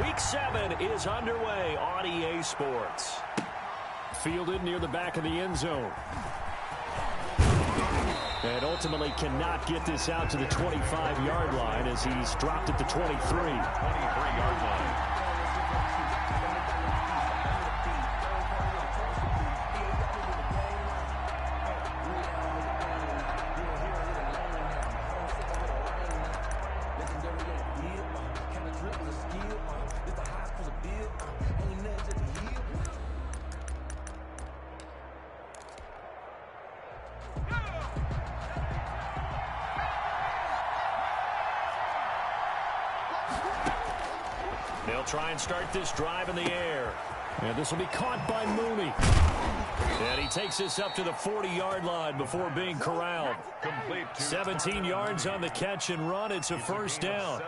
Week 7 is underway on EA Sports. Fielded near the back of the end zone. And ultimately cannot get this out to the 25-yard line as he's dropped at the 23. 23-yard line. They'll try and start this drive in the air. And this will be caught by Mooney. And he takes this up to the 40-yard line before being corralled. 17 yards on the catch and run. It's a first down.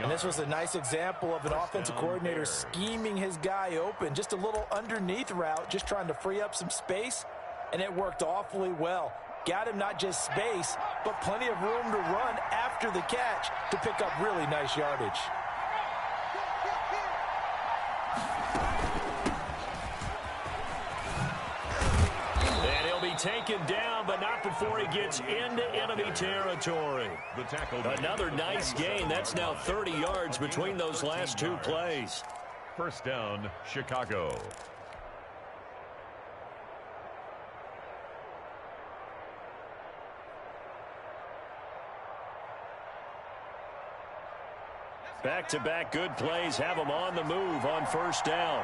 And this was a nice example of an offensive coordinator scheming his guy open. Just a little underneath route, just trying to free up some space. And it worked awfully well. Got him not just space, but plenty of room to run after the catch to pick up really nice yardage. Taken down, but not before he gets into enemy territory. Another nice gain. That's now 30 yards between those last two plays. First down, Chicago. Back-to-back good plays have him on the move on first down.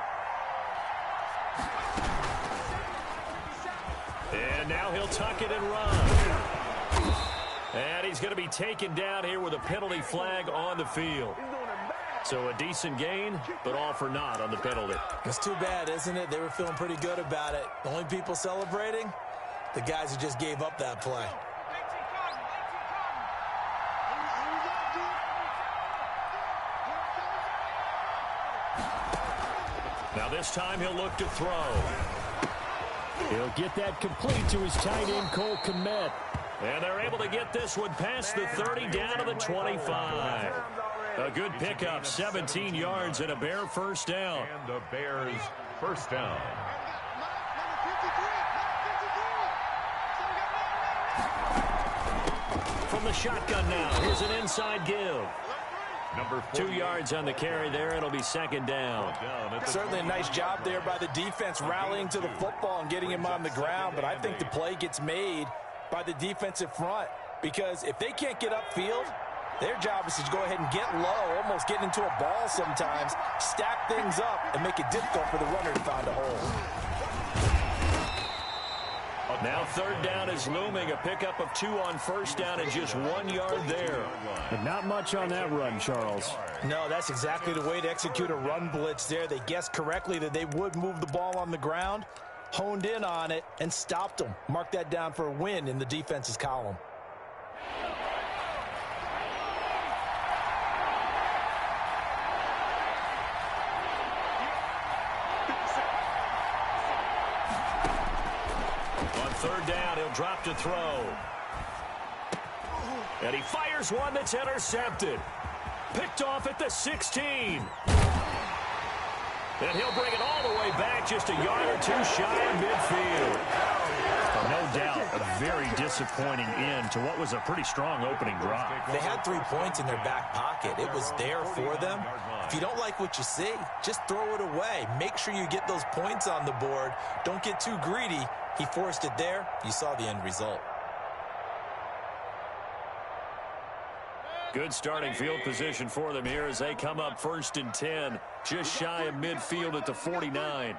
And now he'll tuck it and run. And he's going to be taken down here with a penalty flag on the field. So a decent gain, but all for naught on the penalty. It's too bad, isn't it? They were feeling pretty good about it. The only people celebrating, the guys who just gave up that play. Now this time he'll look to throw. He'll get that complete to his tight end, Cole Kmet. And they're able to get this one past the 30 down to the 25. A good pickup, 17 yards and a Bear first down. And the Bears first down. From the shotgun now, here's an inside give. Number 2 yards on the carry there. It'll be second down. Certainly a nice job there by the defense rallying to the football and getting him on the ground. But I think the play gets made by the defensive front, because if they can't get upfield, their job is to go ahead and get low, almost get into a ball sometimes, stack things up, and make it difficult for the runner to find a hole. Now third down is looming. A pickup of 2 on first down and just 1 yard there. But not much on that run, Charles. No, that's exactly the way to execute a run blitz there. They guessed correctly that they would move the ball on the ground, honed in on it, and stopped them. Mark that down for a win in the defense's column. Third down, he'll drop to throw. And he fires one that's intercepted. Picked off at the 16. And he'll bring it all the way back, just a yard or 2 shy of midfield. No doubt, a very disappointing end to what was a pretty strong opening drive. They had 3 points in their back pocket. It was there for them. If you don't like what you see, just throw it away. Make sure you get those points on the board. Don't get too greedy. He forced it there. You saw the end result. Good starting field position for them here as they come up 1st and 10, just shy of midfield at the 49.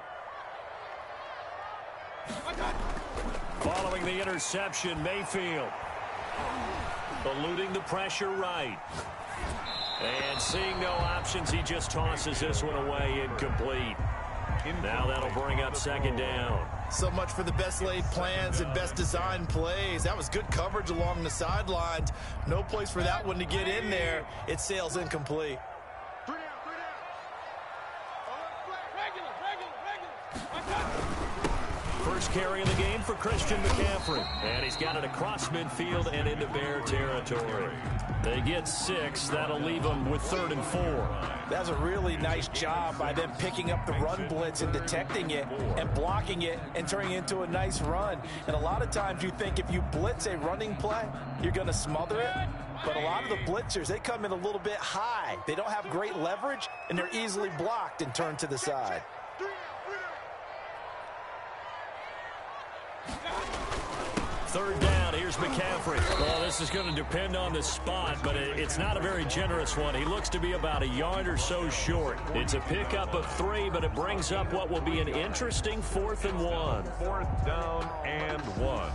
Following the interception, Mayfield eluding the pressure right. And seeing no options, he just tosses this one away, incomplete. Now that'll bring up second down. So much for the best laid plans and best designed plays. That was good coverage along the sidelines. No place for that one to get in there. It sails incomplete. First carry in the game for Christian McCaffrey. And he's got it across midfield and into Bear territory. They get 6. That'll leave them with 3rd and 4. That's a really nice job by them picking up the run blitz and detecting it and blocking it and turning it into a nice run. And a lot of times you think if you blitz a running play, you're going to smother it. But a lot of the blitzers, they come in a little bit high. They don't have great leverage, and they're easily blocked and turned to the side. Third down, here's McCaffrey. Well, this is going to depend on the spot, but it's not a very generous one. He looks to be about a yard or so short. It's a pickup of 3, but it brings up what will be an interesting 4th and 1. 4th down and 1.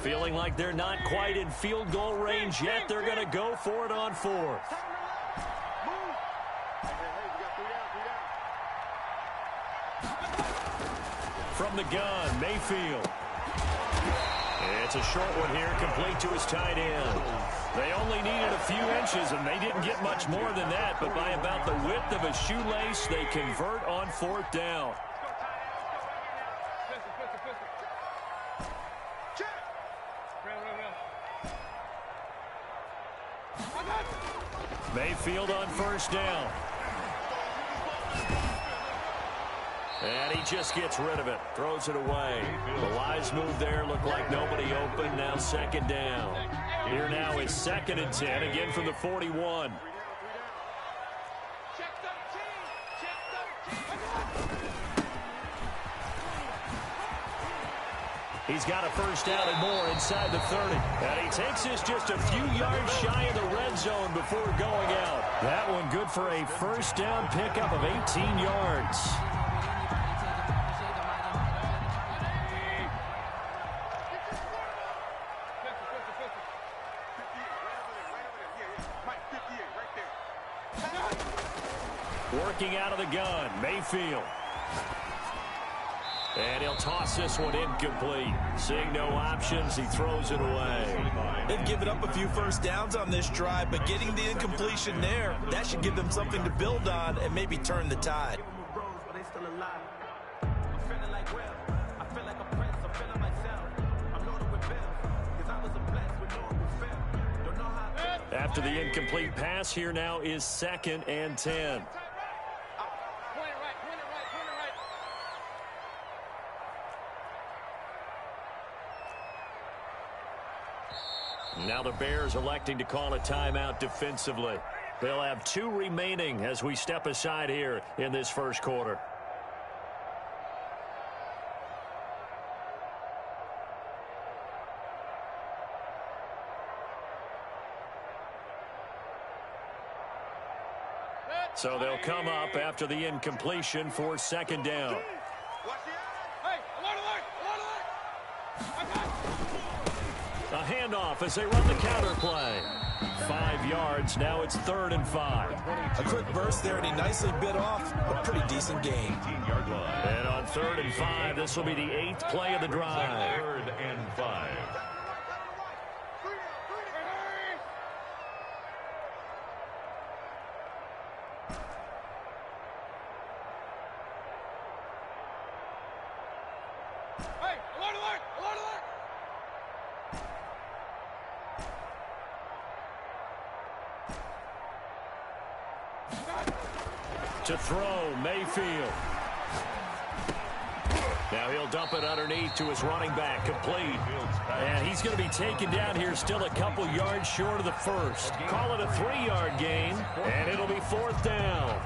Feeling like they're not quite in field goal range yet. They're going to go for it on 4th. From the gun, Mayfield. It's a short one here, complete to his tight end. They only needed a few inches, and they didn't get much more than that, but by about the width of a shoelace, they convert on 4th down. Mayfield on 1st down. And he just gets rid of it, throws it away. The wise move there, looked like nobody open, now 2nd down. Here now is 2nd and 10, again from the 41. He's got a 1st down and more inside the 30. And he takes this just a few yards shy of the red zone before going out. That one good for a 1st down pickup of 18 yards. Working out of the gun, Mayfield. And he'll toss this one incomplete. Seeing no options, he throws it away. They've given up a few 1st downs on this drive, but getting the incompletion there, that should give them something to build on and maybe turn the tide. After the incomplete pass, here now is 2nd and 10. Now the Bears electing to call a timeout defensively. They'll have 2 remaining as we step aside here in this 1st quarter. So they'll come up after the incompletion for 2nd down. A handoff as they run the counter play. 5 yards. Now it's 3rd and 5. A quick burst there, and he nicely bit off a pretty decent gain. And on 3rd and 5, this will be the 8th play of the drive. 3rd and 5. To throw, Mayfield. Now he'll dump it underneath to his running back, complete. And he's going to be taken down here still a couple yards short of the 1st. Call it a 3-yard gain, and it'll be 4th down.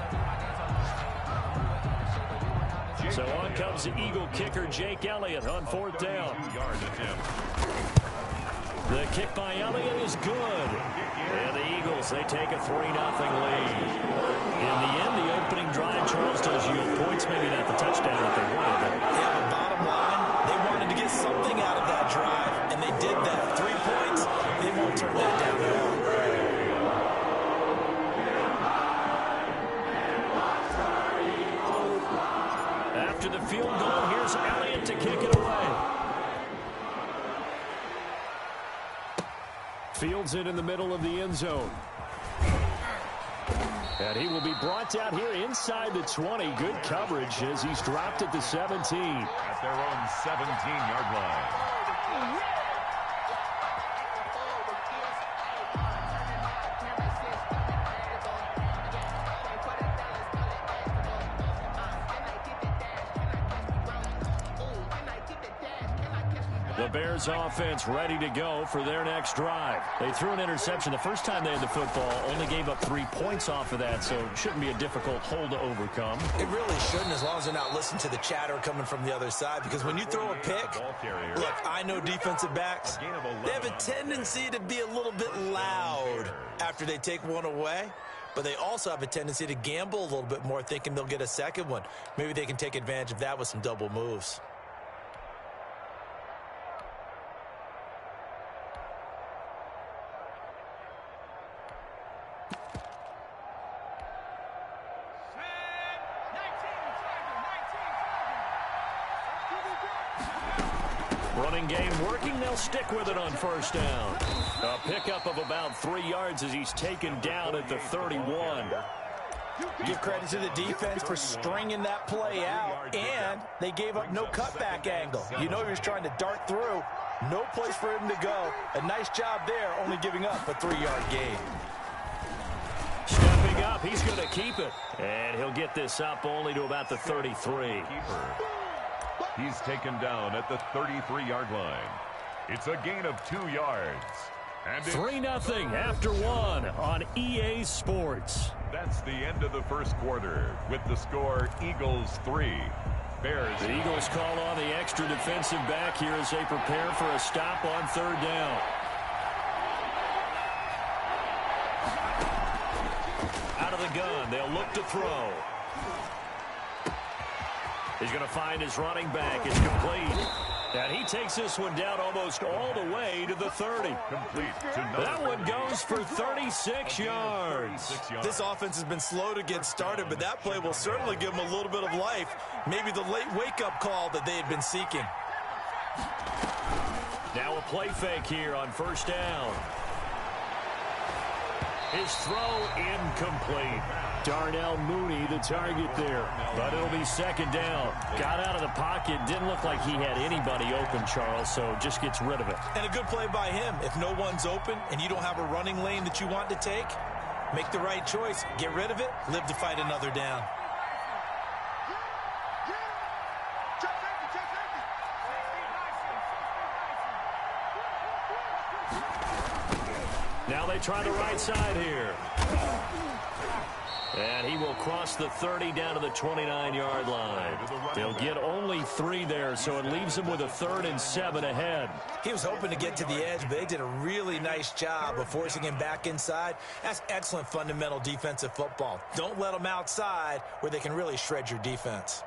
So on comes the Eagle kicker, Jake Elliott, on 4th down. The kick by Elliott is good. And the Eagles, they take a 3-0 lead. In the end, the opening drive, Charles, does yield points, maybe not the touchdown that they wanted. Yeah, but bottom line, they wanted to get something out of that drive, and they did that. 3 points, they won't turn that down at all. After the field goal, here's Elliott to kick it away. Fields it in the middle of the end zone. And he will be brought down here inside the 20. Good coverage as he's dropped at the 17. At their own 17-yard line. The Bears offense ready to go for their next drive. They threw an interception the first time they had the football, only gave up 3 points off of that, so it shouldn't be a difficult hole to overcome. It really shouldn't, as long as they're not listening to the chatter coming from the other side, because when you throw a pick, look, I know defensive backs, they have a tendency to be a little bit loud after they take one away, but they also have a tendency to gamble a little bit more, thinking they'll get a second one. Maybe they can take advantage of that with some double moves. Running game working. They'll stick with it on first down. A pickup of about 3 yards as he's taken down at the 31. Give credit to the defense for stringing that play out, and they gave up no cutback angle. You know he was trying to dart through. No place for him to go. A nice job there, only giving up a 3-yard gain. Stepping up, he's going to keep it. And he'll get this up only to about the 33. He's taken down at the 33-yard line. It's a gain of 2 yards. And 3-0 after one on EA Sports. That's the end of the first quarter with the score Eagles 3. Bears. The Eagles call on the extra defensive back here as they prepare for a stop on third down. Out of the gun, they'll look to throw. He's going to find his running back. It's complete. And he takes this one down almost all the way to the 30. Complete to that one goes for 36 yards. This offense has been slow to get started, but that play will certainly give them a little bit of life. Maybe the late wake-up call that they had been seeking. Now a play fake here on first down. His throw incomplete. Darnell Mooney, the target there. But it'll be second down. Got out of the pocket. Didn't look like he had anybody open, Charles, so just gets rid of it. And a good play by him. If no one's open and you don't have a running lane that you want to take, make the right choice. Get rid of it. Live to fight another down. Now they try the right side here. And he will cross the 30 down to the 29-yard line. They'll get only 3 there, so it leaves them with a 3rd and 7 ahead. He was hoping to get to the edge, but they did a really nice job of forcing him back inside. That's excellent fundamental defensive football. Don't let them outside where they can really shred your defense.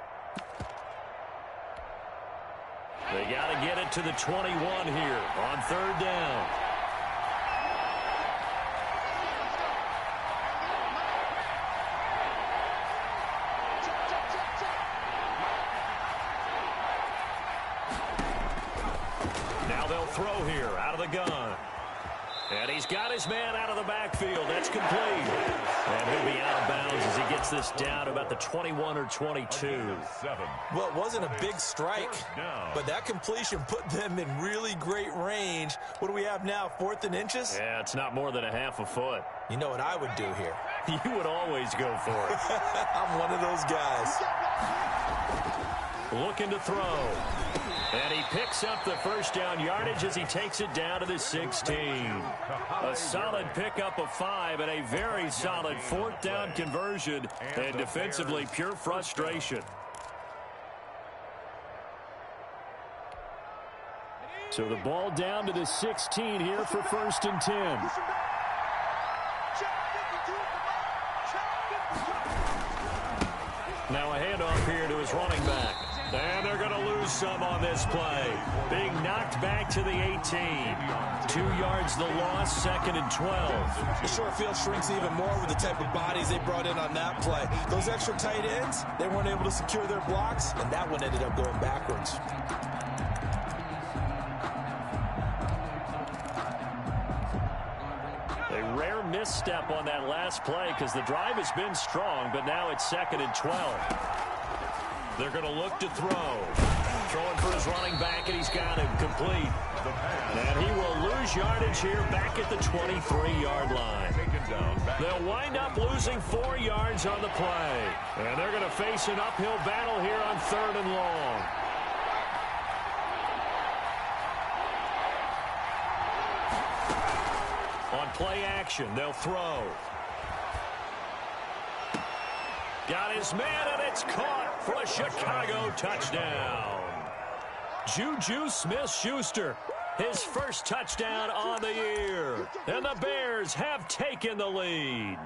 They got to get it to the 21 here on third down. Throw here out of the gun. And he's got his man out of the backfield. That's complete. And he'll be out of bounds as he gets this down to about the 21 or 22. Well, it wasn't a big strike, but that completion put them in really great range. What do we have now, 4th and inches? Yeah, it's not more than a half a foot. You know what I would do here? You would always go for it. I'm one of those guys. Looking to throw. And he picks up the first down yardage as he takes it down to the 16. A solid pickup of 5 and a very solid 4th down conversion. And defensively, pure frustration. So the ball down to the 16 here for 1st and 10. Now a handoff here to his running back. And they're going to lose some on this play. Being knocked back to the 18. 2 yards the loss, 2nd and 12. The short field shrinks even more with the type of bodies they brought in on that play. Those extra tight ends, they weren't able to secure their blocks, and that one ended up going backwards. A rare misstep on that last play because the drive has been strong, but now it's 2nd and 12. They're going to look to throw. Throwing for his running back, and he's got him complete. And he will lose yardage here back at the 23-yard line. They'll wind up losing 4 yards on the play. And they're going to face an uphill battle here on 3rd and long. On play action, they'll throw. Got his man, and it's caught for a Chicago touchdown. Juju Smith-Schuster, his first touchdown on the year. And the Bears have taken the lead.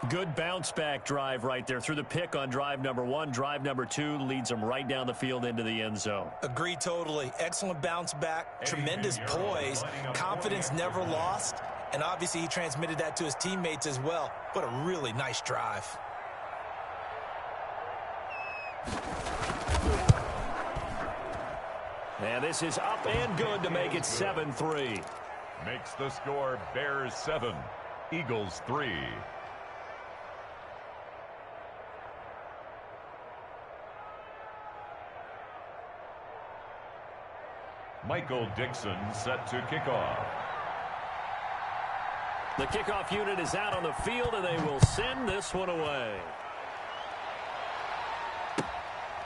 Good bounce-back drive right there. Through the pick on drive number 1. Drive number 2 leads them right down the field into the end zone. Agree totally. Excellent bounce back. Tremendous poise. Confidence never lost. And obviously he transmitted that to his teammates as well. What a really nice drive. And this is up and good to make it 7-3. Makes the score Bears 7, Eagles 3. Michael Dixon set to kick off. The kickoff unit is out on the field, and they will send this one away.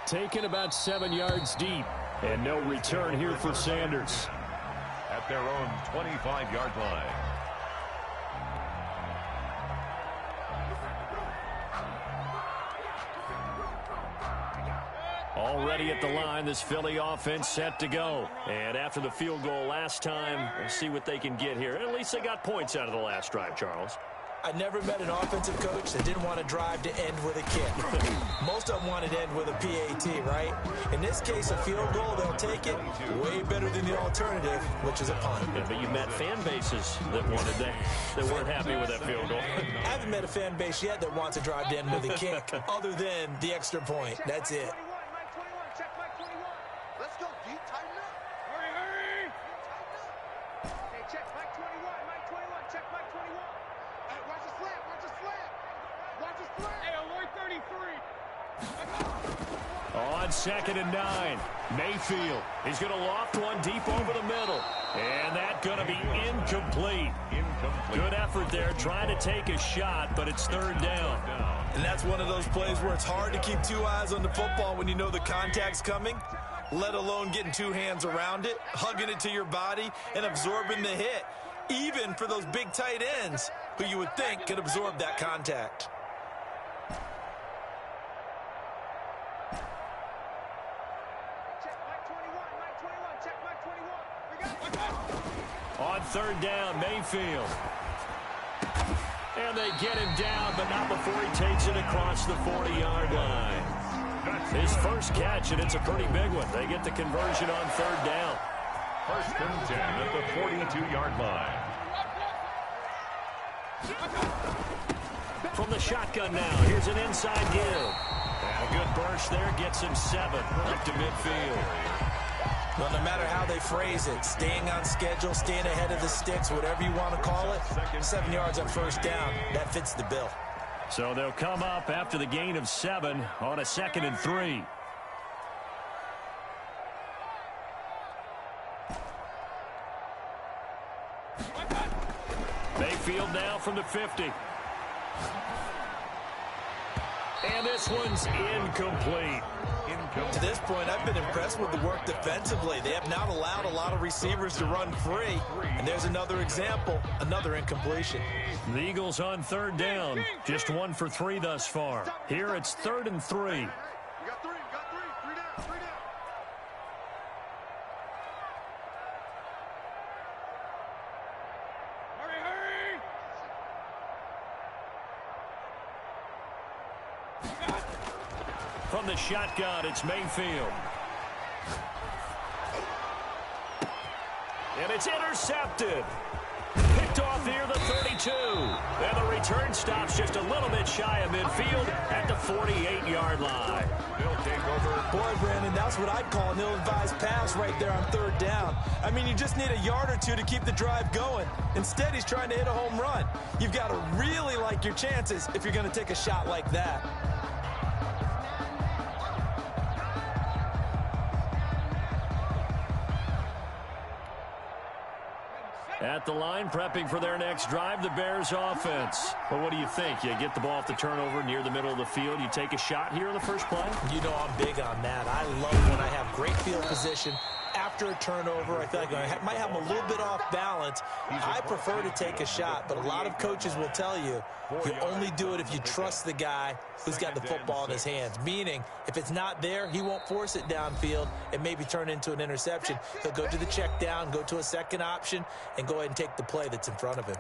Taken about 7 yards deep. And no return here for Sanders. At their own 25-yard line. Already at the line, this Philly offense set to go. And after the field goal last time, we'll see what they can get here. At least they got points out of the last drive, Charles. I never met an offensive coach that didn't want to drive to end with a kick. Most of them wanted to end with a PAT, right? In this case, a field goal, they'll take it way better than the alternative, which is a punt. Yeah, but you met fan bases that wanted that, that weren't happy with that field goal. I haven't met a fan base yet that wants to drive to end with a kick, other than the extra point. That's it. On 2nd and 9, Mayfield. He's going to loft one deep over the middle. And that's going to be incomplete. Good effort there, trying to take a shot, but it's 3rd down. And that's one of those plays where it's hard to keep 2 eyes on the football when you know the contact's coming, let alone getting 2 hands around it, hugging it to your body, and absorbing the hit, even for those big tight ends who you would think could absorb that contact. On 3rd down, Mayfield. And they get him down, but not before he takes it across the 40-yard line. His first catch, and it's a pretty big one. They get the conversion on 3rd down. 1st and 10 at the 42-yard line. From the shotgun now, here's an inside give. And a good burst there gets him 7 up to midfield. Well, no matter how they phrase it, staying on schedule, staying ahead of the sticks, whatever you want to call it, 7 yards on 1st down, that fits the bill. So they'll come up after the gain of 7 on a 2nd and 3. Mayfield now from the 50. And this one's incomplete. To this point, I've been impressed with the work defensively. They have not allowed a lot of receivers to run free. And there's another example, another incompletion. The Eagles on 3rd down. Just 1 for 3 thus far. Here it's 3rd and 3. From the shotgun, it's Mayfield. And it's intercepted. Picked picked off near the 32. And the return stops just a little bit shy of midfield at the 48-yard line. They'll take over. Boy, Brandon, that's what I'd call an ill-advised pass right there on third down. I mean, you just need a yard or two to keep the drive going. Instead, he's trying to hit a home run. You've got to really like your chances if you're going to take a shot like that. At the line, prepping for their next drive, the Bears offense. Well, what do you think? You get the ball off the turnover near the middle of the field. You take a shot here in the first play? You know I'm big on that. I love when I have great field position after a turnover. I feel like I might have a little bit off balance. I prefer to take a shot, but a lot of coaches will tell you only do it if you trust the guy who's got the football in his hands. Meaning, if it's not there, he won't force it downfield and maybe turn into an interception. He'll go to the check down, go to a second option, and go ahead and take the play that's in front of him.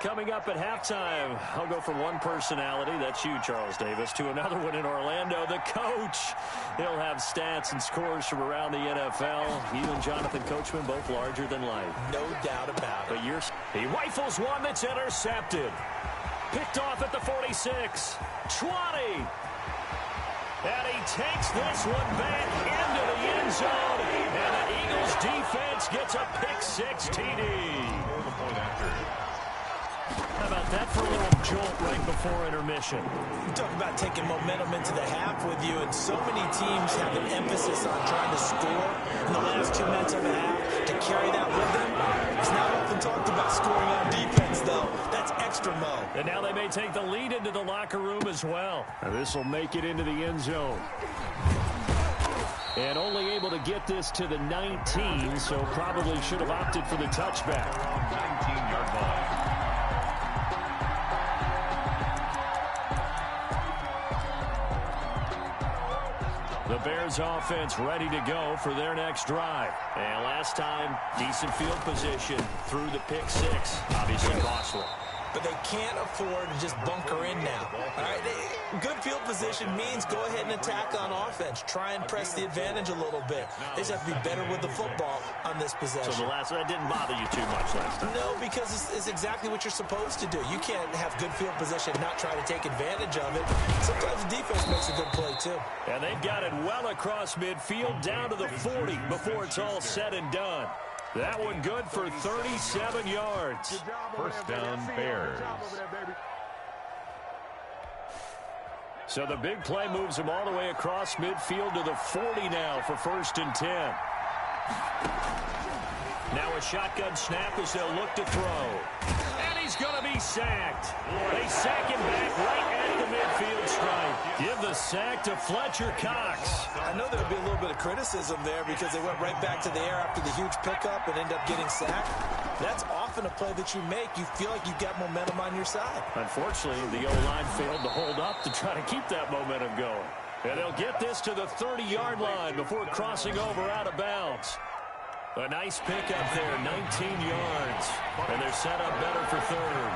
Coming up at halftime, I'll go from one personality, that's you, Charles Davis, to another one in Orlando, the coach. He'll have stats and scores from around the NFL. You and Jonathan Coachman, both larger than life. No doubt about it. But he rifles one that's intercepted. Picked off at the 46. 20. And he takes this one back into the end zone. And the Eagles defense gets a pick-6 TD. How about that for a little jolt right before intermission? You talk about taking momentum into the half with you, and so many teams have an emphasis on trying to score in the last 2 minutes of the half. To carry that with them, it's not often talked about scoring on defense, though. That's extra mo. And now they may take the lead into the locker room as well. This will make it into the end zone. And only able to get this to the 19, so probably should have opted for the touchback. 19-yard line. The Bears offense ready to go for their next drive. And last time, decent field position through the pick-6. Obviously costly. But they can't afford to just bunker in now. All right, good field position means go ahead and attack on offense. Try and press the advantage a little bit. They just have to be better with the football on this possession. So that didn't bother you too much last time? No, because it's exactly what you're supposed to do. You can't have good field position and not try to take advantage of it. Sometimes the defense makes a good play, too. And they've got it well across midfield down to the 40 before it's all said and done. That one good for 37 yards. First down, Bears. So the big play moves them all the way across midfield to the 40 now for 1st and 10. Now a shotgun snap as they'll look to throw. And he's going to be sacked. They sack him back right at the midfield stripe. Give the sack to Fletcher Cox. I know there'll be a little bit of criticism there because they went right back to the air after the huge pickup and end up getting sacked. That's often a play that you make. You feel like you've got momentum on your side. Unfortunately, the O-line failed to hold up to try to keep that momentum going. And they'll get this to the 30-yard line before crossing over out of bounds. A nice pickup there, 19 yards. And they're set up better for third.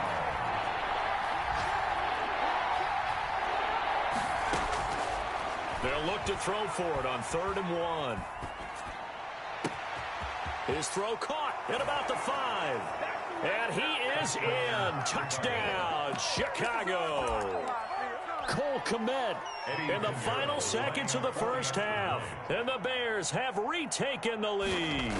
They'll look to throw for it on 3rd and 1. His throw caught at about the 5. And he is in. Touchdown, Chicago. Cole Kmet in the final seconds of the first half. And the Bears have retaken the lead.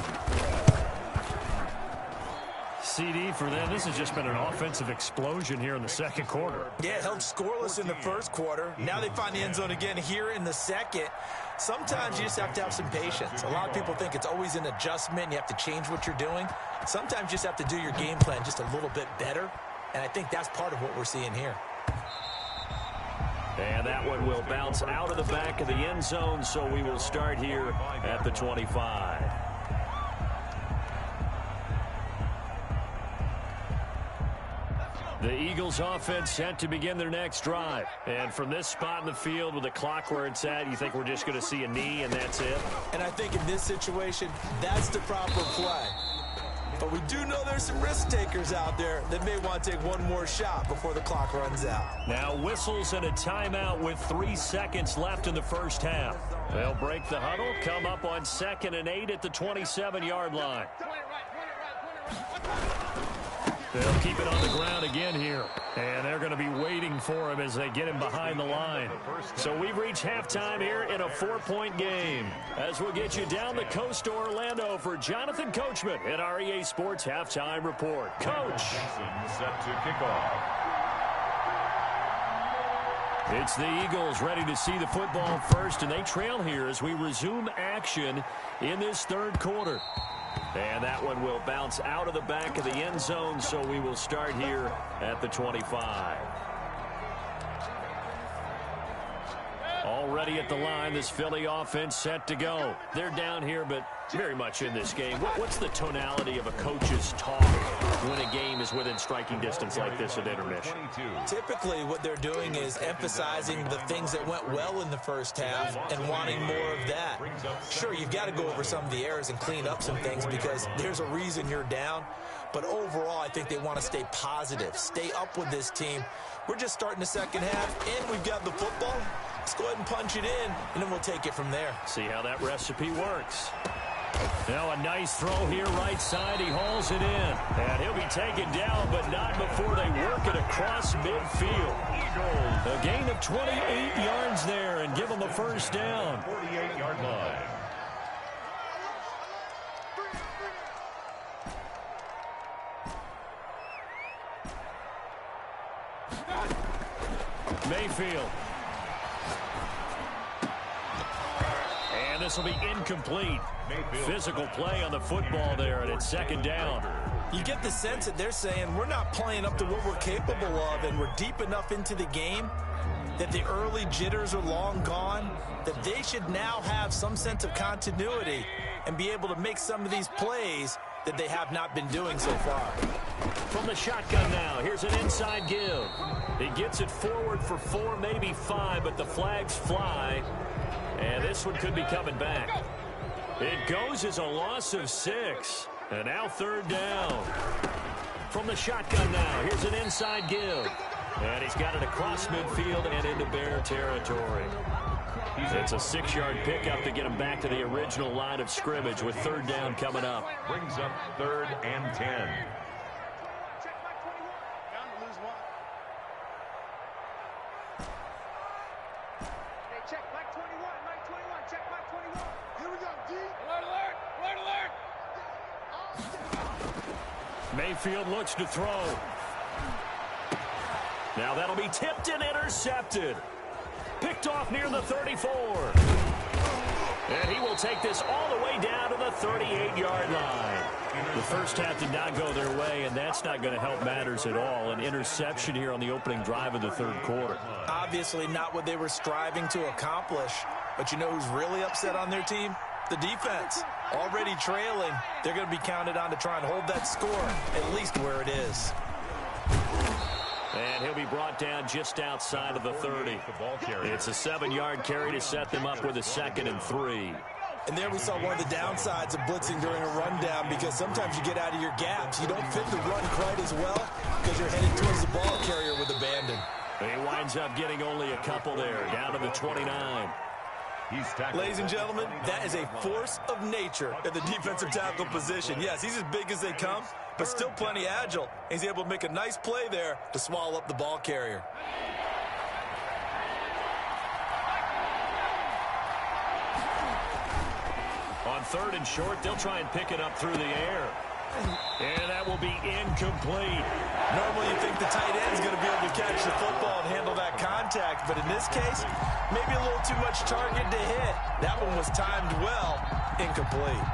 CD for them. This has just been an offensive explosion here in the second quarter. Yeah, held scoreless in the first quarter. Now they find the end zone again here in the second. Sometimes you just have to have some patience. A lot of people think it's always an adjustment. You have to change what you're doing. Sometimes you just have to do your game plan just a little bit better. And I think that's part of what we're seeing here. And that one will bounce out of the back of the end zone, so we will start here at the 25. The Eagles offense set to begin their next drive. And from this spot in the field with the clock where it's at, you think we're just going to see a knee and that's it? And I think in this situation, that's the proper play. But we do know there's some risk takers out there that may want to take one more shot before the clock runs out. Now whistles and a timeout with 3 seconds left in the first half. They'll break the huddle, come up on 2nd and 8 at the 27-yard line. They'll keep it on the ground again here. And they're going to be waiting for him as they get him behind the line. So we've reached halftime here in a 4-point game. As we'll get you down the coast to Orlando for Jonathan Coachman at our EA Sports Halftime Report. Coach. Set to kick off. It's the Eagles ready to see the football first, and they trail here as we resume action in this third quarter. And that one will bounce out of the back of the end zone, so we will start here at the 25. Already at the line, this Philly offense set to go. They're down here, but very much in this game. What's the tonality of a coach's talk when a game is within striking distance like this at intermission? Typically, what they're doing is emphasizing the things that went well in the first half and wanting more of that. Sure, you've got to go over some of the errors and clean up some things because there's a reason you're down. But overall, I think they want to stay positive, stay up with this team. We're just starting the second half, and we've got the football. Let's go ahead and punch it in, and then we'll take it from there. See how that recipe works. Now a nice throw here right side. He hauls it in. And he'll be taken down, but not before they work it across midfield. A gain of 28 yards there and give them a first down. 48-yard line. Mayfield. And this will be incomplete. Physical play on the football there, and it's second down. You get the sense that they're saying we're not playing up to what we're capable of, and we're deep enough into the game that the early jitters are long gone, that they should now have some sense of continuity and be able to make some of these plays that they have not been doing so far. From the shotgun now, here's an inside give. He gets it forward for 4, maybe 5, but the flags fly, and this one could be coming back. It goes as a loss of 6, and now third down. From the shotgun now, here's an inside give. And he's got it across midfield and into Bear territory. It's a 6-yard pickup to get him back to the original line of scrimmage with third down coming up. Brings up 3rd and 10. Mayfield looks to throw. Now that'll be tipped and intercepted. Picked off near the 34. And he will take this all the way down to the 38-yard line. The first half did not go their way, and that's not going to help matters at all. An interception here on the opening drive of the third quarter. Obviously not what they were striving to accomplish. But you know who's really upset on their team? The defense. Already trailing, they're going to be counted on to try and hold that score at least where it is. And he'll be brought down just outside of the 30. It's a 7-yard carry to set them up with a 2nd and 3. And there we saw one of the downsides of blitzing during a rundown, because sometimes you get out of your gaps. You don't fit the run quite as well because you're headed towards the ball carrier with abandon. He winds up getting only a couple there, down to the 29. Ladies and gentlemen, that is a force of nature at the defensive tackle position. Yes, he's as big as they come, but still plenty agile. He's able to make a nice play there to swallow up the ball carrier. On 3rd and short, they'll try and pick it up through the air. And that will be incomplete. Normally you think the tight end's going to be able to catch the football and handle that contact, but in this case, maybe a little too much target to hit. That one was timed well, incomplete.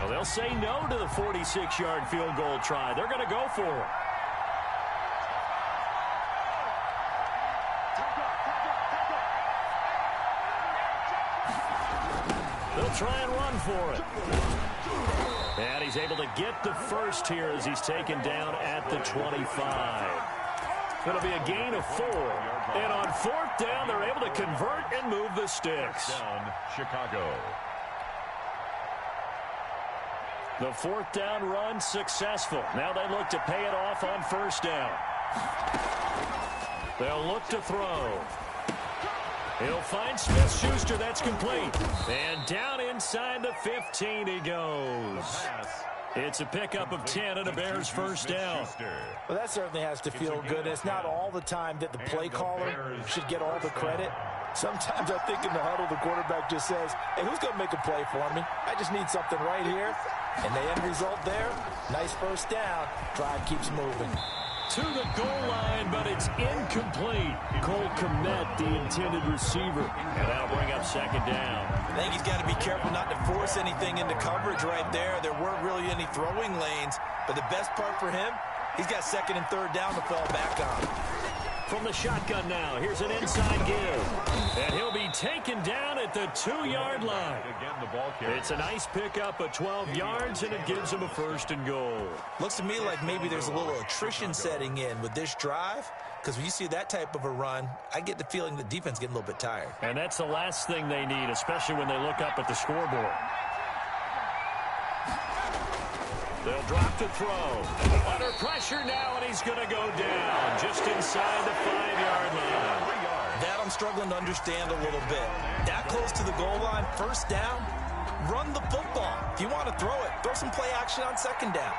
Well, they'll say no to the 46-yard field goal try. They're going to go for it. They'll try and run for it. And he's able to get the first here as he's taken down at the 25. It'll be a gain of 4. And on 4th down, they're able to convert and move the sticks. Down, Chicago. The fourth down run successful. Now they look to pay it off on first down. They'll look to throw. He'll find Smith-Schuster. That's complete. And down inside the 15 he goes. It's a pickup of 10 and a Bears first down. Well, that certainly has to feel good. It's not all the time that the play caller should get all the credit. Sometimes I think in the huddle, the quarterback just says, hey, who's going to make a play for me? I just need something right here. And the end result there, nice first down. Drive keeps moving. To the goal line, but it's incomplete. Cole Kmet, the intended receiver. And that'll bring up second down. I think he's got to be careful not to force anything into coverage right there. There weren't really any throwing lanes. But the best part for him, he's got second and third down to fall back on. From the shotgun now, here's an inside give. And he'll be taken down at the 2-yard line. It's a nice pickup of 12 yards, and it gives him a first and goal. Looks to me like maybe there's a little attrition setting in with this drive, because when you see that type of a run, I get the feeling the defense getting a little bit tired. And that's the last thing they need, especially when they look up at the scoreboard. They'll drop to throw. Under pressure now, and he's going to go down just inside the 5-yard line. That I'm struggling to understand a little bit. That close to the goal line, first down, run the football. If you want to throw it, throw some play action on second down.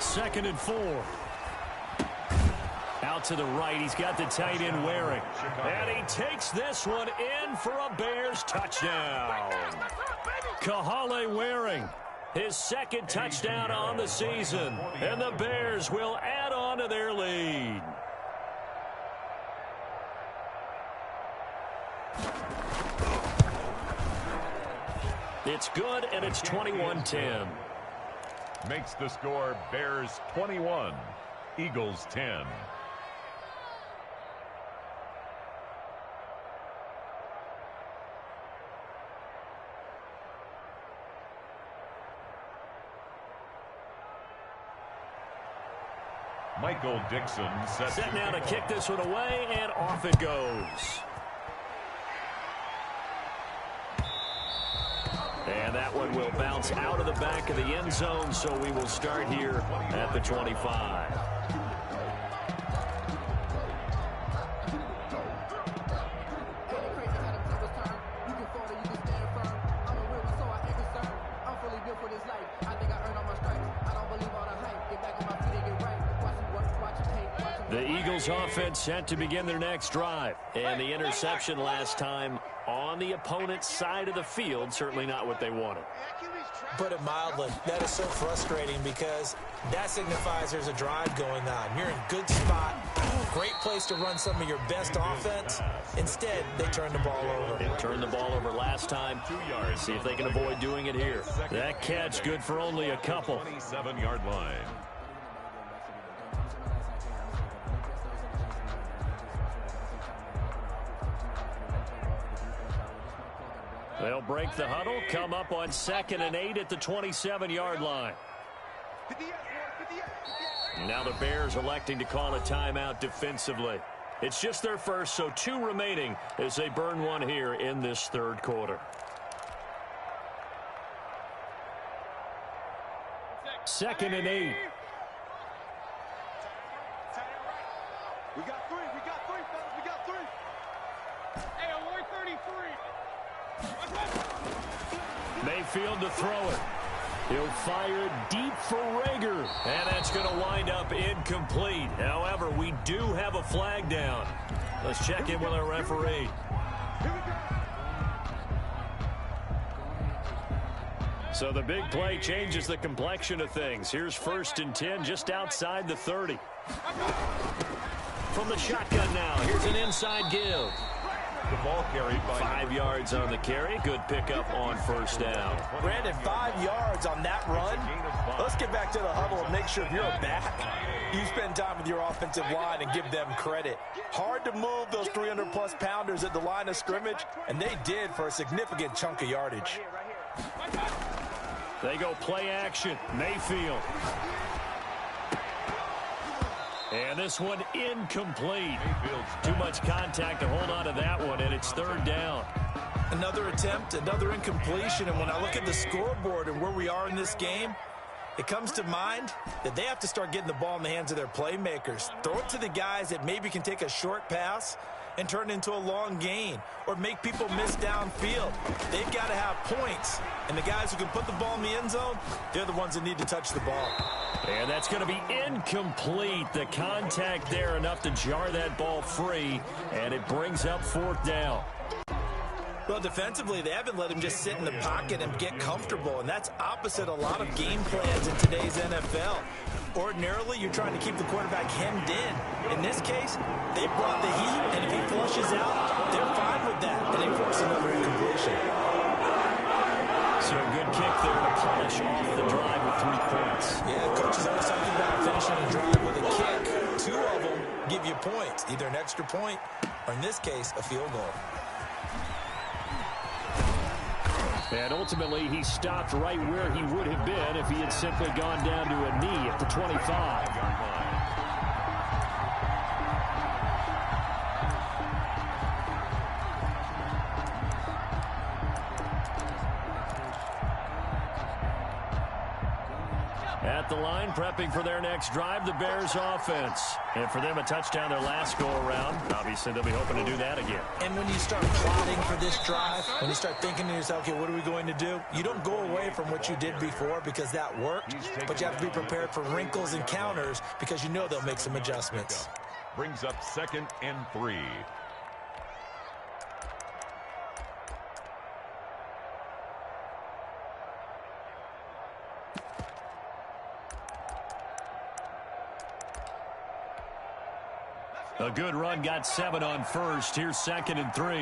2nd and 4. Out to the right, he's got the tight end Waring. And he takes this one in for a Bears touchdown. Kahale Waring, his second touchdown on the season. And the Bears will add on to their lead. It's good, and it's 21-10. Makes the score Bears 21, Eagles 10. Michael Dixon set now to kick this one away, and off it goes. And that one will bounce out of the back of the end zone, so we will start here at the 25. The Eagles offense set to begin their next drive. And the interception last time on the opponent's side of the field, certainly not what they wanted. Put it mildly, that is so frustrating because that signifies there's a drive going on. You're in good spot, great place to run some of your best offense. Instead, they turn the ball over. They turned the ball over last time. See if they can avoid doing it here. That catch good for only a couple. 27-yard line. They'll break the huddle, come up on 2nd and 8 at the 27-yard line. Now the Bears electing to call a timeout defensively. It's just their first, so 2 remaining as they burn one here in this third quarter. 2nd and 8. We got 3, fellas, we got 3. Hey, alert 33. Mayfield to throw it. He'll fire deep for Rager. And that's going to wind up incomplete. However, we do have a flag down. Let's check in with our referee. So the big play changes the complexion of things. Here's 1st and 10 just outside the 30. From the shotgun now, here's an inside give. The ball carried by 5 yards on the carry. Good pickup on first down. Brandon, 5 yards on that run. Let's get back to the huddle and make sure if you're a back, you spend time with your offensive line and give them credit. Hard to move those 300-plus pounders at the line of scrimmage, and they did for a significant chunk of yardage. They go play action. Mayfield. And this one incomplete. Too much contact to hold on to that one, and it's 3rd down. Another attempt, another incompletion, and when I look at the scoreboard and where we are in this game, it comes to mind that they have to start getting the ball in the hands of their playmakers. Throw it to the guys that maybe can take a short pass and turn it into a long gain or make people miss downfield. They've got to have points, and the guys who can put the ball in the end zone, they're the ones that need to touch the ball. And that's going to be incomplete. The contact there enough to jar that ball free, and it brings up 4th down. Well, defensively, they haven't let him just sit in the pocket and get comfortable, and that's opposite a lot of game plans in today's NFL. Ordinarily, you're trying to keep the quarterback hemmed in. In this case, they brought the heat, and if he flushes out, they're fine with that, and they force another incompletion. So a good kick there to polish off the drive with 3 points. Yeah, coaches always talking about finishing a drive with a kick. 2 of them give you points, either an extra point or, in this case, a field goal. And ultimately, he stopped right where he would have been if he had simply gone down to a knee at the 25. At the line, prepping for their next drive, the Bears offense. And for them, a touchdown their last go-around. Obviously, they'll be hoping to do that again. And when you start plotting for this drive, when you start thinking to yourself, okay, what are we going to do? You don't go away from what you did before because that worked, but you have to be prepared for wrinkles and counters because you know they'll make some adjustments. Brings up 2nd and 3. A good run, got 7 on first. Here's 2nd and 3.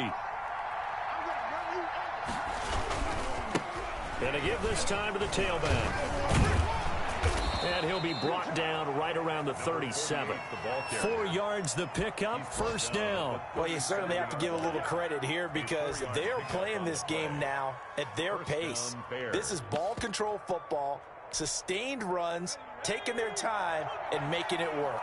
And to give this time to the tailback. And he'll be brought down right around the 37. 4 yards the pickup, 1st down. Well, you certainly have to give a little credit here because they are playing this game now at their pace. This is ball control football, sustained runs, taking their time, and making it work.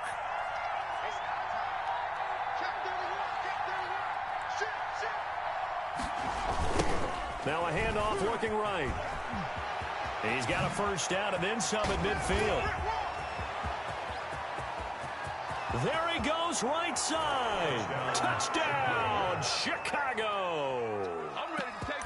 Now a handoff looking right. He's got a 1st down and then some at midfield. There he goes, right side. Touchdown, Chicago.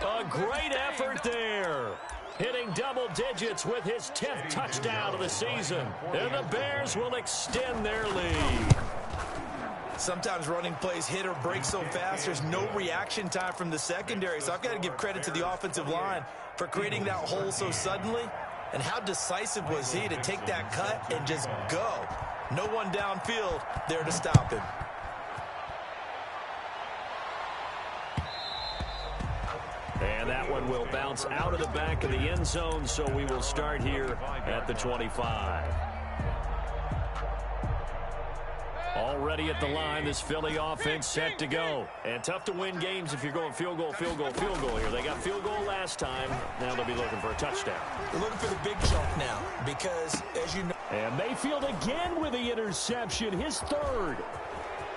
A great effort there. Hitting double digits with his 10th touchdown of the season. And the Bears will extend their lead. Sometimes running plays hit or break so fast, there's no reaction time from the secondary. So I've got to give credit to the offensive line for creating that hole so suddenly. And how decisive was he to take that cut and just go? No one downfield there to stop him. And that one will bounce out of the back of the end zone, so we will start here at the 25. Already at the line, this Philly offense set to go. And tough to win games if you're going field goal, field goal, field goal here. They got field goal last time. Now they'll be looking for a touchdown. They're looking for the big chunk now because, as you know... And Mayfield again with the interception, his 3rd.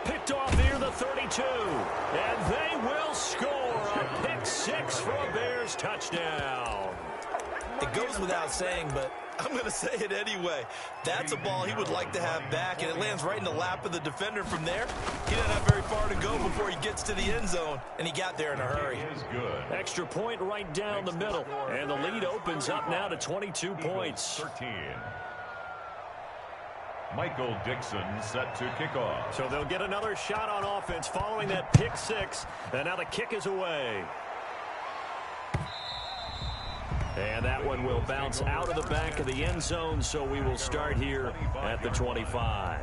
Picked off near the 32. And they will score a pick 6 for a Bears touchdown. It goes without saying, but I'm going to say it anyway. That's a ball he would like to have back, and it lands right in the lap of the defender from there. He doesn't have very far to go before he gets to the end zone, and he got there in a hurry. Extra point right down the middle, and the lead opens up now to 22 points. 13. Michael Dixon set to kick off. So they'll get another shot on offense following that pick 6, and now the kick is away. And that one will bounce out of the back of the end zone, so we will start here at the 25.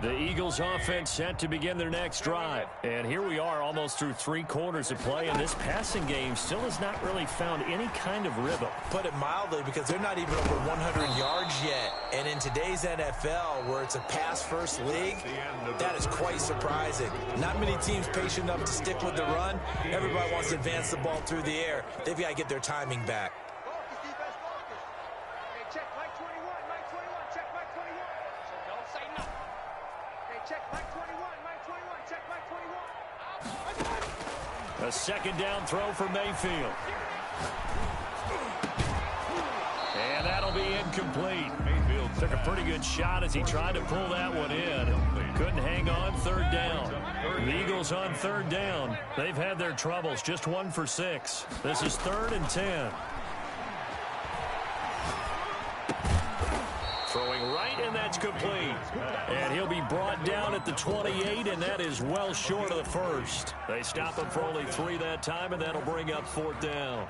The Eagles offense set to begin their next drive. And here we are almost through 3 quarters of play, and this passing game still has not really found any kind of rhythm. Put it mildly, because they're not even over 100 yards yet. And in today's NFL, where it's a pass-first league, that is quite surprising. Not many teams patient enough to stick with the run. Everybody wants to advance the ball through the air. They've got to get their timing back. A second down throw for Mayfield. And that'll be incomplete. Mayfield took a pretty good shot as he tried to pull that one in. Couldn't hang on. Third down. The Eagles on third down. They've had their troubles. Just 1 for 6. This is 3rd and 10. Throwing right, and that's complete. And he'll be brought down at the 28, and that is well short of the first. They stop him for only 3 that time, and that'll bring up 4th down.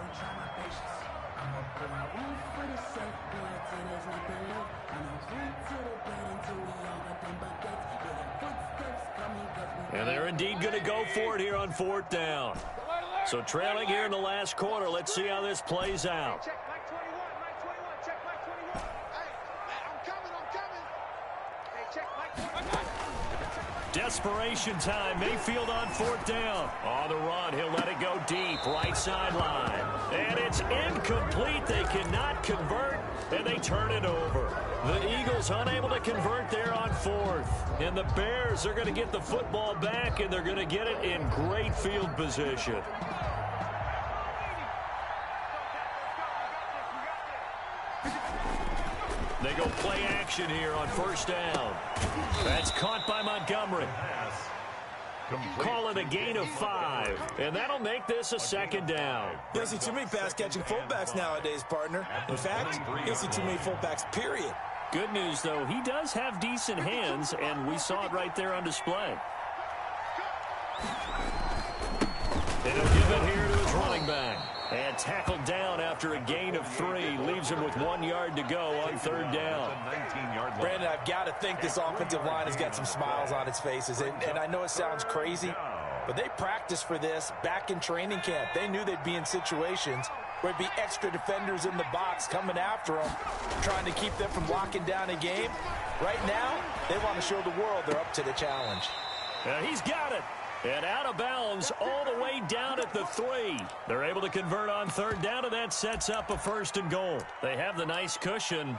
And they're indeed going to go for it here on 4th down. So trailing here in the last quarter, let's see how this plays out. Desperation time. Mayfield on 4th down. On the run, he'll let it go deep. Right sideline. And it's incomplete. They cannot convert, and they turn it over. The Eagles unable to convert there on 4th. And the Bears are going to get the football back, and they're going to get it in great field position. They go play action here on 1st down. That's caught by Montgomery. Call it a gain of 5, and that'll make this a 2nd down. You don't see too many pass-catching fullbacks nowadays, partner. In fact, you don't see too many fullbacks, period. Good news, though, he does have decent hands, and we saw it right there on display. And he'll give it here to his running back. And tackled down after a gain of 3. Leaves him with 1 yard to go on 3rd down. Brandon, I've got to think this offensive line has got some smiles on its faces. And I know it sounds crazy, but they practiced for this back in training camp. They knew they'd be in situations where it'd be extra defenders in the box coming after them, trying to keep them from locking down a game. Right now, they want to show the world they're up to the challenge. He's got it. And out of bounds all the way down at the 3. They're able to convert on 3rd down, and that sets up a 1st and goal. They have the nice cushion.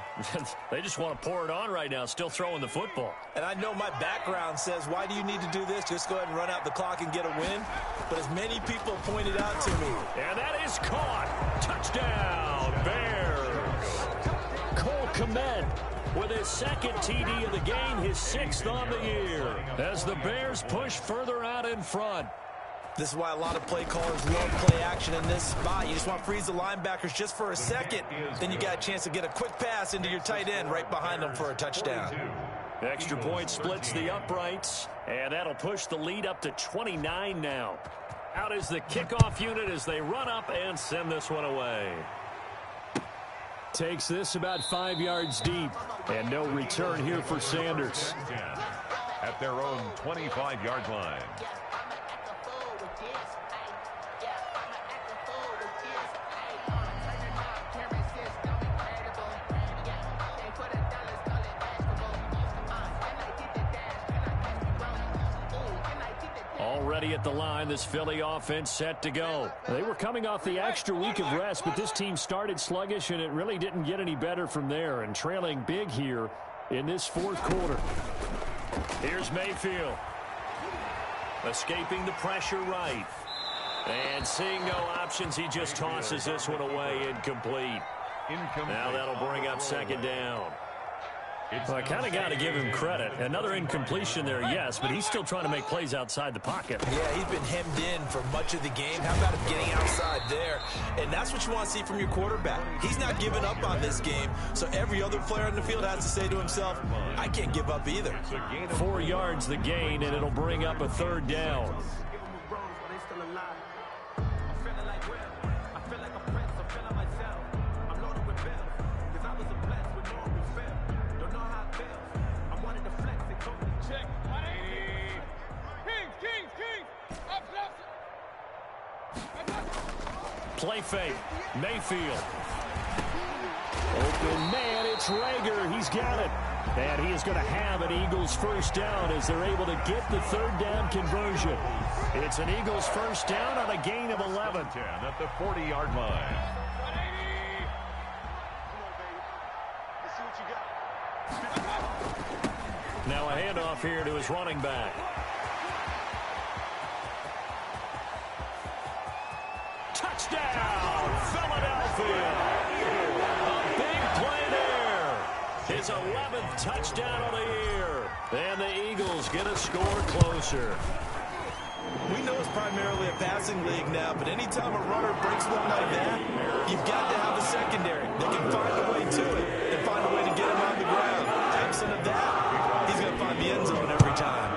They just want to pour it on right now, still throwing the football. And I know my background says, why do you need to do this? Just go ahead and run out the clock and get a win. But as many people pointed out to me. And that is caught. Touchdown, Bears. Cole Kmet with his 2nd TD of the game, his 6th on the year, as the Bears push further out in front. This is why a lot of play callers love play action in this spot. You just want to freeze the linebackers just for a second. Then you got a chance to get a quick pass into your tight end right behind them for a touchdown. Extra point splits the uprights, and that'll push the lead up to 29 now. Out is the kickoff unit as they run up and send this one away. Takes this about 5 yards deep, and no return here for Sanders. At their own 25-yard line. Already at the line, this Philly offense set to go. They were coming off the extra week of rest, but this team started sluggish, and it really didn't get any better from there, and trailing big here in this 4th quarter. Here's Mayfield. Escaping the pressure right. And seeing no options, he just tosses this one away, incomplete. Now that'll bring up 2nd down. Well, I kind of got to give him credit. Another incompletion there, yes, but he's still trying to make plays outside the pocket. Yeah, he's been hemmed in for much of the game. How about him getting outside there? And that's what you want to see from your quarterback. He's not giving up on this game, so every other player on the field has to say to himself, I can't give up either. 4 yards the gain, and it'll bring up a 3rd down. Check. Play fake. Mayfield. Open man, it's Rager. He's got it. And he is going to have an Eagles first down as they're able to get the third down conversion. It's an Eagles first down on a gain of 11. 10 at the 40-yard line. Now a handoff here to his running back. Touchdown, Philadelphia. A big play there. His 11th touchdown of the year. And the Eagles get a score closer. We know it's primarily a passing league now, but anytime a runner breaks one like that, you've got to have a secondary that can find a way to it and find a way to get him on the ground. Absent of that, he's going to find the end zone every time.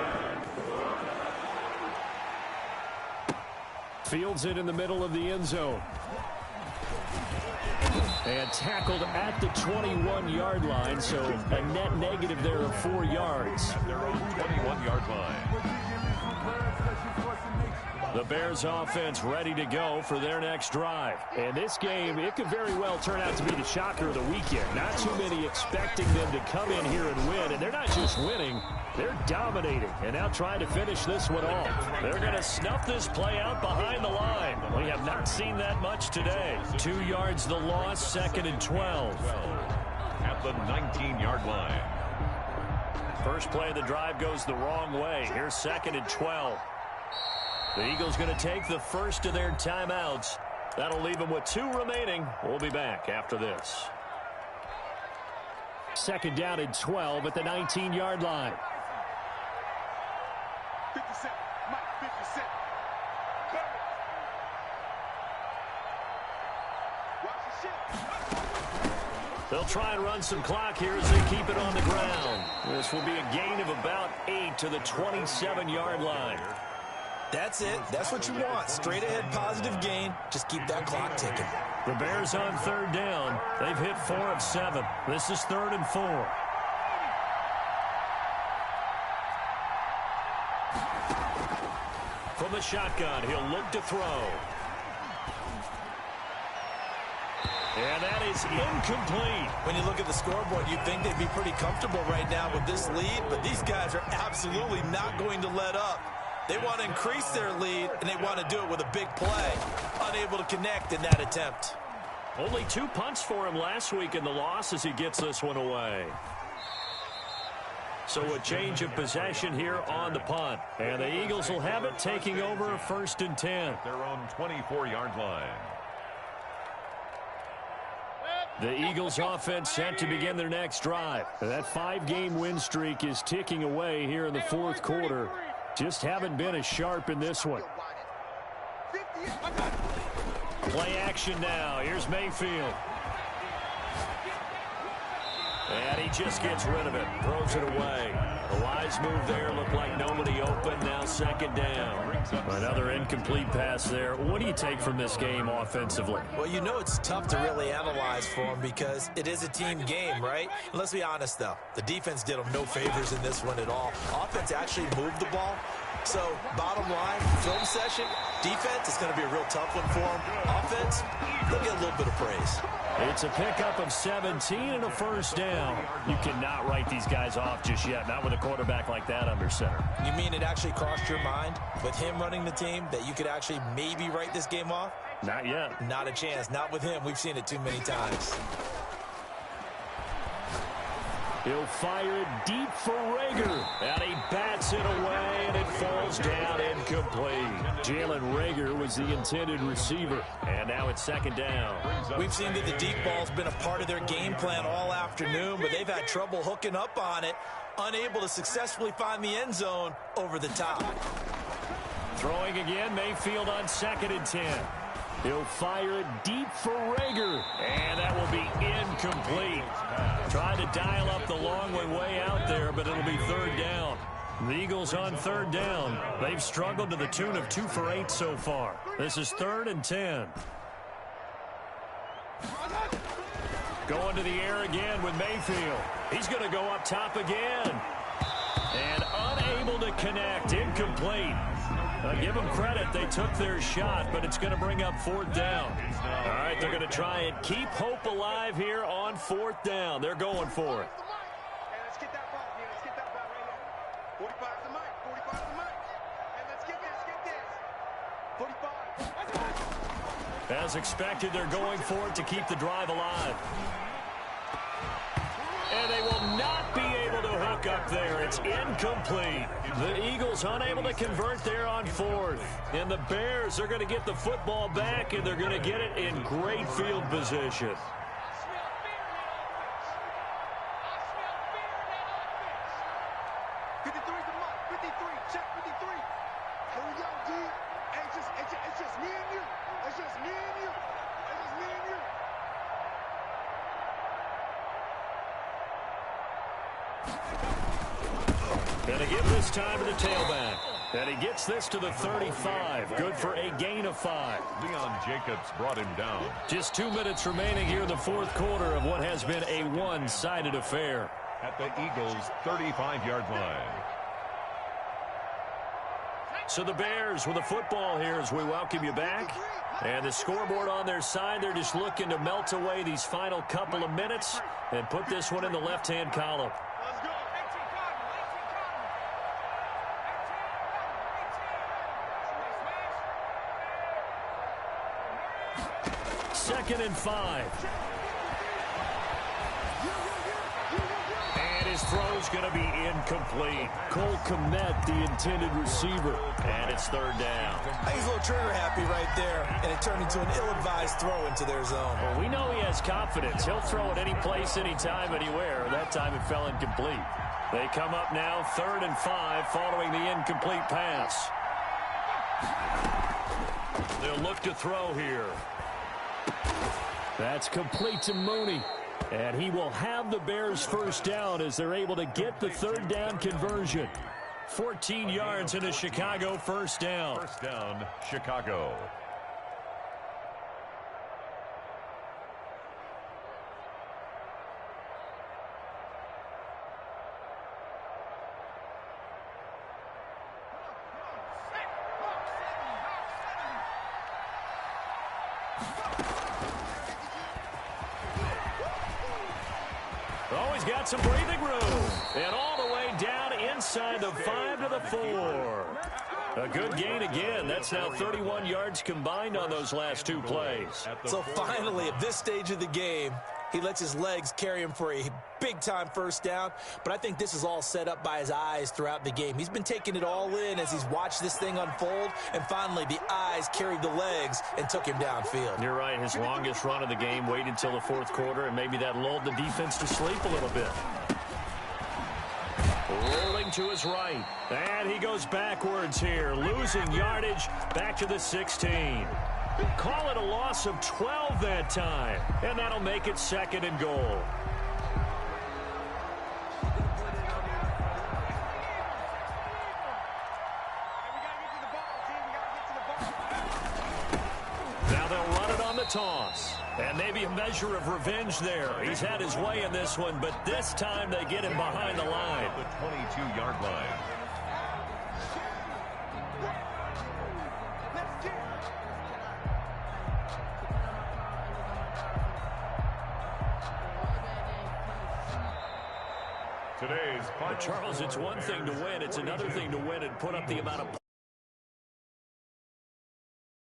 Fields it in the middle of the end zone. And tackled at the 21-yard line, so a net negative there of 4 yards. At their own 21-yard line. The Bears offense ready to go for their next drive. And this game, it could very well turn out to be the shocker of the weekend. Not too many expecting them to come in here and win. And they're not just winning, they're dominating. And now trying to finish this one off. They're going to snuff this play out behind the line. We have not seen that much today. 2 yards the loss, 2nd and 12. At the 19-yard line. First play of the drive goes the wrong way. Here's 2nd and 12. The Eagles going to take the first of their timeouts. That'll leave them with 2 remaining. We'll be back after this. 2nd down and 12 at the 19-yard line. 57, Mike, 57. Watch the shit. They'll try and run some clock here as they keep it on the ground. This will be a gain of about 8 to the 27-yard line. That's it. That's what you want. Straight ahead positive gain. Just keep that clock ticking. The Bears on 3rd down. They've hit 4 of 7. This is 3rd and 4. From the shotgun, he'll look to throw. And that is incomplete. When you look at the scoreboard, you'd think they'd be pretty comfortable right now with this lead, but these guys are absolutely not going to let up. They want to increase their lead, and they want to do it with a big play. Unable to connect in that attempt. Only 2 punts for him last week in the loss as he gets this one away. So a change of possession here on the punt. And the Eagles will have it, taking over a 1st and 10. Their own 24-yard line. The Eagles offense set to begin their next drive. That 5-game win streak is ticking away here in the 4th quarter. Just haven't been as sharp in this one. Play action now. Here's Mayfield. And he just gets rid of it. Throws it away. A wise move there. Looked like nobody open. Now 2nd down. Another incomplete pass there. What do you take from this game offensively? Well, you know it's tough to really analyze for them because it is a team game, right? And let's be honest, though. The defense did them no favors in this one at all. Offense actually moved the ball. So, bottom line, film session, defense, it's going to be a real tough one for them. Offense, they'll get a little bit of praise. It's a pickup of 17 and a 1st down. You cannot write these guys off just yet, not with a quarterback like that under center. You mean it actually crossed your mind with him running the team that you could actually maybe write this game off? Not yet. Not a chance. Not with him. We've seen it too many times. He'll fire it deep for Rager. And he bats it away, and it falls down incomplete. Jalen Rager was the intended receiver. And now it's 2nd down. We've seen that the deep ball's been a part of their game plan all afternoon, but they've had trouble hooking up on it, unable to successfully find the end zone over the top. Throwing again, Mayfield on 2nd and 10. He'll fire it deep for Rager, and that will be incomplete. Trying to dial up the long way out there, but it'll be 3rd down. The Eagles on 3rd down. They've struggled to the tune of 2 for 8 so far. This is 3rd and 10. Going to the air again with Mayfield. He's going to go up top again. And unable to connect, incomplete. Give them credit. They took their shot, but it's going to bring up 4th down. All right, they're going to try and keep hope alive here on 4th down. They're going for it. Hey, let's get that ball here. Let's get that ball right here. 45 to the mic. 45 to the mic. Hey, let's get this. Get this. 45. As expected, they're going for it to keep the drive alive. And they will not be able to hook up there. It's incomplete. The Eagles unable to convert there on 4th. And the Bears are going to get the football back, and they're going to get it in great field position. 53's the mark. 53. Check 53. Here we go, D. Hey, it's just me and you. It's just me and you. It's just me and you. Gonna give this time to the tailback. And he gets this to the 35. Good for a gain of 5. Leon Jacobs brought him down. Just 2 minutes remaining here in the 4th quarter of what has been a one-sided affair. At the Eagles' 35-yard line. So the Bears with the football here as we welcome you back. And the scoreboard on their side, they're just looking to melt away these final couple of minutes and put this one in the left-hand column. Let's go. 2nd and 5. And his throw's going to be incomplete. Cole Kmet, the intended receiver. And it's 3rd down. I think he's a little trigger happy right there, and it turned into an ill-advised throw into their zone. Well, we know he has confidence. He'll throw it any place, anytime, anywhere. That time it fell incomplete. They come up now 3rd and 5 following the incomplete pass. They'll look to throw here. That's complete to Mooney. And he will have the Bears' 1st down as they're able to get the 3rd down conversion. 14 yards into Chicago, 1st down. 1st down, Chicago. Always got some breathing room. And all the way down inside the 5 to the 4. A good gain again. That's now 31 yards combined on those last 2 plays. So finally, at this stage of the game, he lets his legs carry him for a big-time 1st down. But I think this is all set up by his eyes throughout the game. He's been taking it all in as he's watched this thing unfold. And finally, the eyes carried the legs and took him downfield. You're right. His longest run of the game waited until the 4th quarter, and maybe that lulled the defense to sleep a little bit. Rolling to his right. And he goes backwards here, losing yardage back to the 16. Call it a loss of 12 that time, and that'll make it 2nd and goal. Now they'll run it on the toss. And maybe a measure of revenge there. He's had his way in this one, but this time they get him behind the line. The 22-yard line. Today's final Charles, it's one thing to win. It's another thing to win and put up the amount of